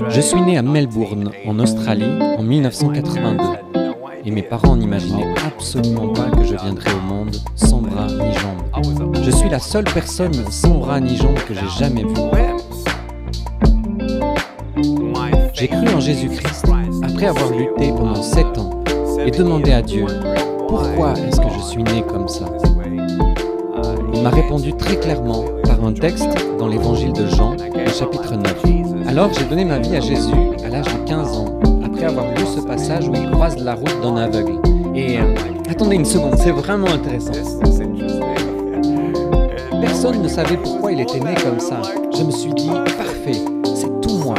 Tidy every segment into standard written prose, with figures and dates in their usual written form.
Je suis né à Melbourne, en Australie, en 1982. Et mes parents n'imaginaient absolument pas que je viendrais au monde sans bras ni jambes. Je suis la seule personne sans bras ni jambes que j'ai jamais vue. J'ai cru en Jésus-Christ après avoir lutté pendant 7 ans et demandé à Dieu « Pourquoi est-ce que je suis né comme ça ?» Il m'a répondu très clairement par un texte dans l'évangile de Jean, au chapitre 9. Alors j'ai donné ma vie à Jésus à l'âge de 15 ans, après avoir lu ce passage où il croise la route d'un aveugle. Et attendez une seconde, c'est vraiment intéressant. Personne ne savait pourquoi il était né comme ça. Je me suis dit, parfait, c'est tout moi.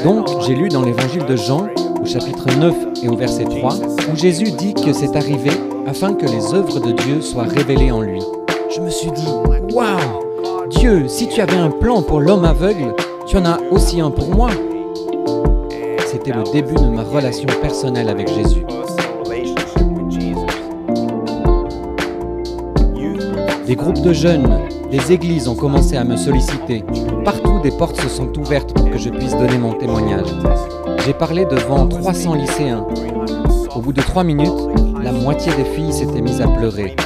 Donc j'ai lu dans l'évangile de Jean, au chapitre 9 et au verset 3, où Jésus dit que c'est arrivé afin que les œuvres de Dieu soient révélées en lui. Je me suis dit, waouh, Dieu, si tu avais un plan pour l'homme aveugle, tu en as aussi un pour moi. C'était le début de ma relation personnelle avec Jésus. Des groupes de jeunes, des églises ont commencé à me solliciter. Partout, des portes se sont ouvertes pour que je puisse donner mon témoignage. J'ai parlé devant 300 lycéens. Au bout de 3 minutes, la moitié des filles s'étaient mises à pleurer.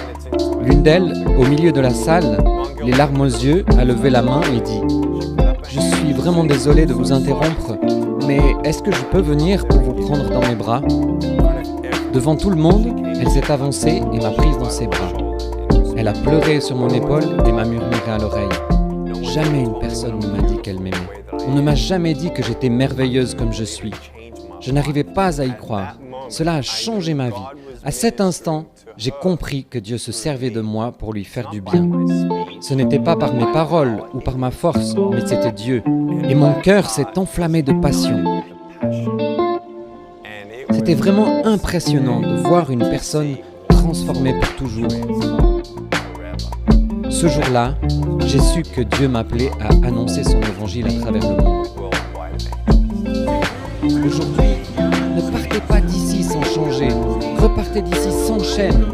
L'une d'elles, au milieu de la salle, les larmes aux yeux, a levé la main et dit « Je suis vraiment désolée de vous interrompre, mais est-ce que je peux venir pour vous prendre dans mes bras ?» Devant tout le monde, elle s'est avancée et m'a prise dans ses bras. Elle a pleuré sur mon épaule et m'a murmuré à l'oreille. Jamais une personne ne m'a dit qu'elle m'aimait. On ne m'a jamais dit que j'étais merveilleuse comme je suis. Je n'arrivais pas à y croire. Cela a changé ma vie. À cet instant, j'ai compris que Dieu se servait de moi pour lui faire du bien. Ce n'était pas par mes paroles ou par ma force, mais c'était Dieu. Et mon cœur s'est enflammé de passion. C'était vraiment impressionnant de voir une personne transformée pour toujours. Ce jour-là, j'ai su que Dieu m'appelait à annoncer son évangile à travers le monde. Aujourd'hui, ne partez pas d'ici sans changer. Repartez d'ici sans chaîne.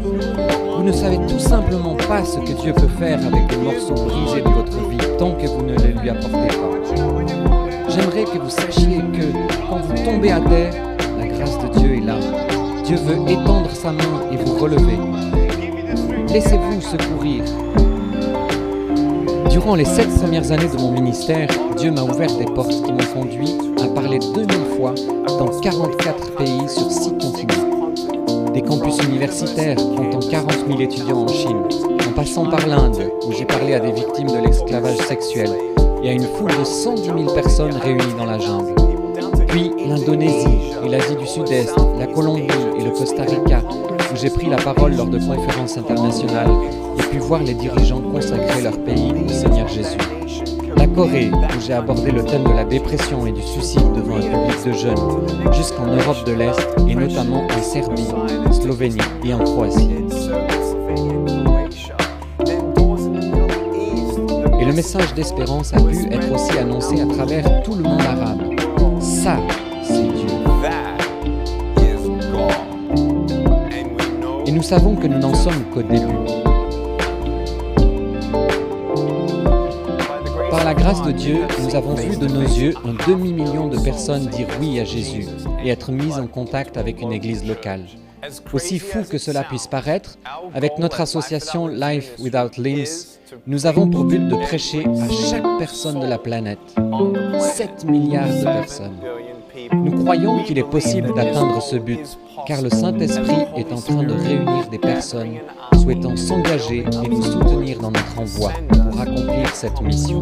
Vous ne savez tout simplement pas ce que Dieu peut faire avec les morceaux brisés de votre vie tant que vous ne les lui apportez pas. J'aimerais que vous sachiez que quand vous tombez à terre, la grâce de Dieu est là. Dieu veut étendre sa main et vous relever. Laissez-vous secourir. Durant les 7 premières années de mon ministère, Dieu m'a ouvert des portes qui m'ont conduit à parler 2000 fois dans 44 pays sur 6 continents. Des campus universitaires comptant 40 000 étudiants en Chine, en passant par l'Inde, où j'ai parlé à des victimes de l'esclavage sexuel, et à une foule de 110 000 personnes réunies dans la jungle. Puis l'Indonésie et l'Asie du Sud-Est, la Colombie et le Costa Rica, où j'ai pris la parole lors de conférences internationales et pu voir les dirigeants consacrer leur pays au Seigneur Jésus. La Corée, où j'ai abordé le thème de la dépression et du suicide devant un public de jeunes, jusqu'en Europe de l'Est et notamment en Serbie, Slovénie et en Croatie. Et le message d'espérance a pu être aussi annoncé à travers tout le monde arabe. Ça, c'est Dieu. Et nous savons que nous n'en sommes qu'au début. Par la grâce de Dieu, nous avons vu de nos yeux un demi-million de personnes dire oui à Jésus et être mises en contact avec une église locale. Aussi fou que cela puisse paraître, avec notre association Life Without Limbs, nous avons pour but de prêcher à chaque personne de la planète, 7 milliards de personnes. Nous croyons qu'il est possible d'atteindre ce but, car le Saint-Esprit est en train de réunir des personnes souhaitant s'engager et nous soutenir dans notre envoi pour accomplir cette mission.